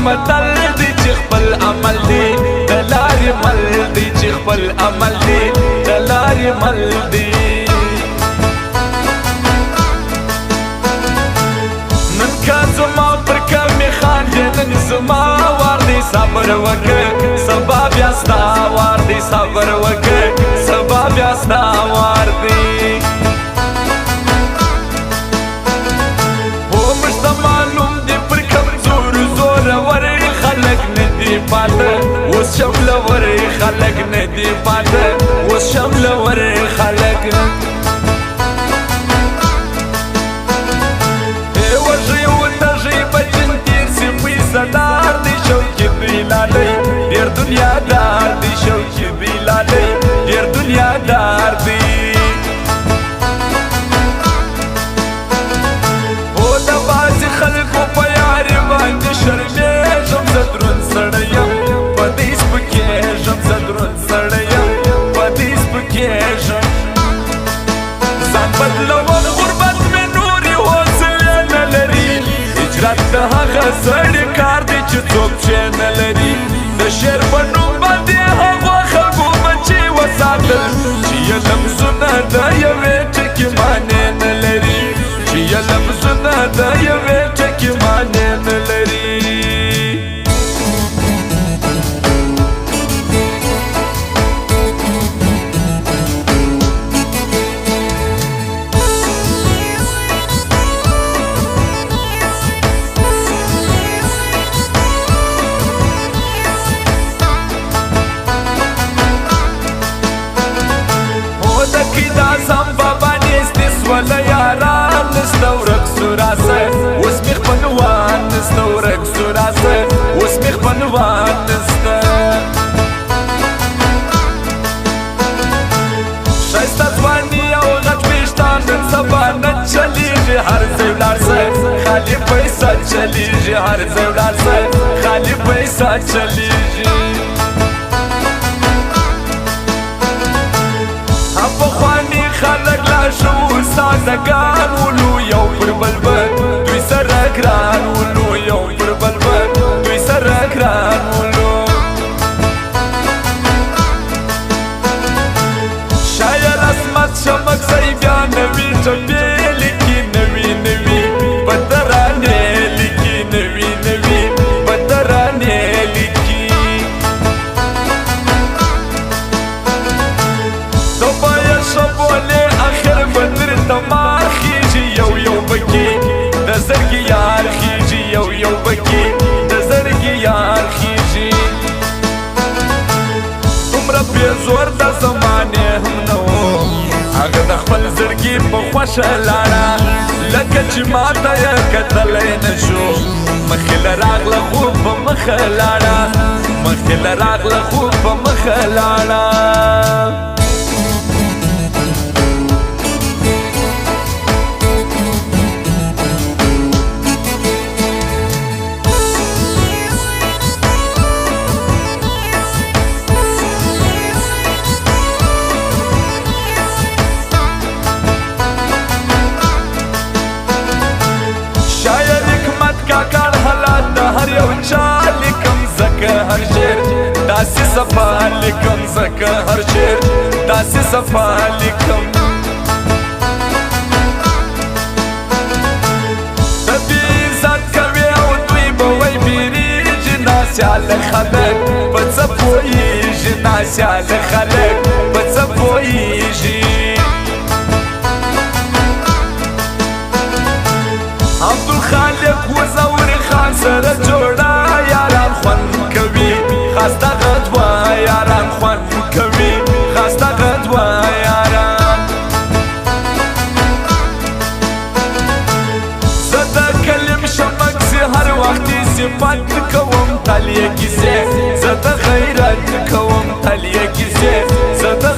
متل دی چې خپل عمل دی د لارې مل دی چې خپل عمل دی د لارې مل دی نن که زما پر کمې خاندې نن زما وار دی صبر وکړه سبا بیا ستا وار دی صبر وکړه سبا بیا ستا وار دی اوس شمله ورې خلک نه دي پاته اوس شمله ورې خلک وږي وتږي بچن تیر سي پیسدار دي شوقي بلالۍ ډېر دنیادار دي شوقي بلالۍ ډېر دنیادار دي او د بعضې خلکو په یارې باندې شرمېږم زه دروند سړی یم ځان بدلوم غربت مې نورې حوصلې نه لري هجرت د هغه سړي کار دی چې څوک پښې نه لري د شعر په نوم باندې هغو خلکو بچې وساتل چې یې لفظونه د یوې ټکي معنې نه لري چې یې لفظونه د یوې ټکي معنې نه لري ولا یاران نسته ورک سو راسه اوس مې خپلوان نسته ورک سو راسه اوس مې خپلوان نسته ښایسته ځواني او غټ ویښتان نن سبا نه چلیږي هر ځای ولاړ سه خالي پیسه چلیږي هر ځای ولاړ سه خالي پیسه چلیږي پخواني خلک لا شعور سازګان ولو یو پر بل بل دوی سره ګران ولو یو پر بل بل دوی سره ګران ولو شاعر عصمت شمک ځای بیا نوي ټپې لیکي نوي نوي په ترانې لیکي نوي نوي په ترانې لیکي شبولې اخر بدر تمار خیږي یو یو بکی د زړګي یار خیږي یو یو بکی د زړګي یار خیږي دومره بې زور د زمانې هم نه و هغه د خپل زړګي په خوښه لاړه لکه چې ماته یې کتلی نه شو مخې له راغله خو په مخه لاړه مخې له راغله خو په مخه لاړه هر یو چا لیکم زکه هر شعر داسې صفا لیکم زکه هر شعر داسې صفا لیکم د دې عزت کوي او دوی به وایي بیریږي ناسیاله خلک په څه پوهېږي ناسیاله خلک په څه پوهېږي عبدالخالق وزور خان سره جوړه یاران خوند کوي خاسته غدوه یاران خوند کوي خاسته غدوه یاران زه د کلم شمک سي هر وختي صفت کوم تلیه کیسې زه د غیرت کوم تلیه کیسې زه د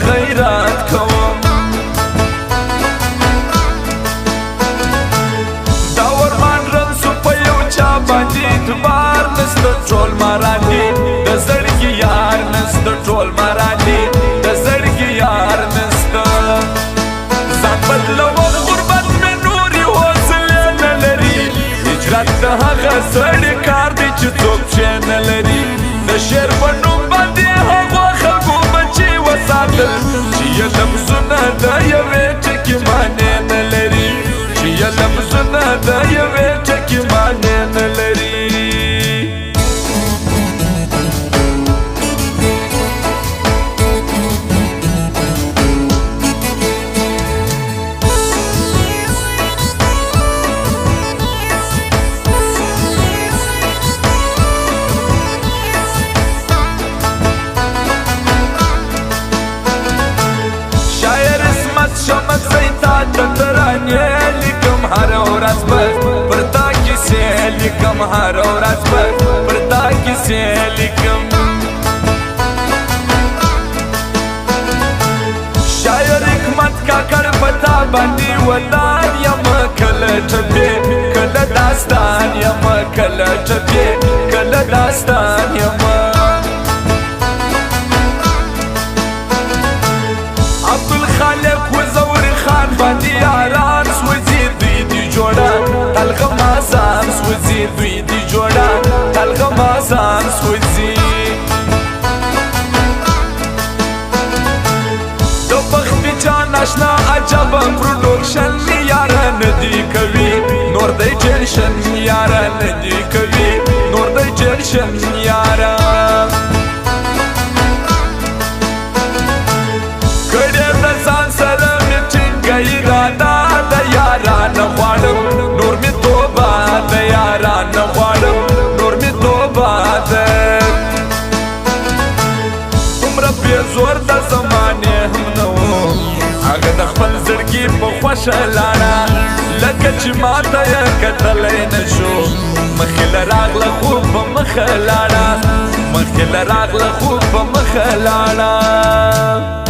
ترانې لیکم هر ورځ به پر تا کیسې لیکم هر ورځ به پر تا کیسې لیکم شاعر حکمت کاکړ پتا باندې ودان یم کله ټپې کله داستان یم کله ټپې کله داستان یم عبدالخالق وزور خان باندې یاران سوځي دوی دی جوړه تلغم آسان سوځي دوی دی جوړه تلغم آسان سوځي جان آشنا عجب پروډکشن یاره ندی کوي نور دی ټینشن یاره ندی کوي نور دی ټینشن یاره کړه د ځان سره مې ټینګه اراده د یارانه غواړم نور مې توبه د یارانه غواړم نور مې توبه ده دومره بې زور د زمانې هم نه هغه د خپل زړګي په خوښه لاړه لکه چې ماته یې کتلی نه شو مخې له راغله خوب په مخه لاړه مخې له راغله خوب په مخه لاړه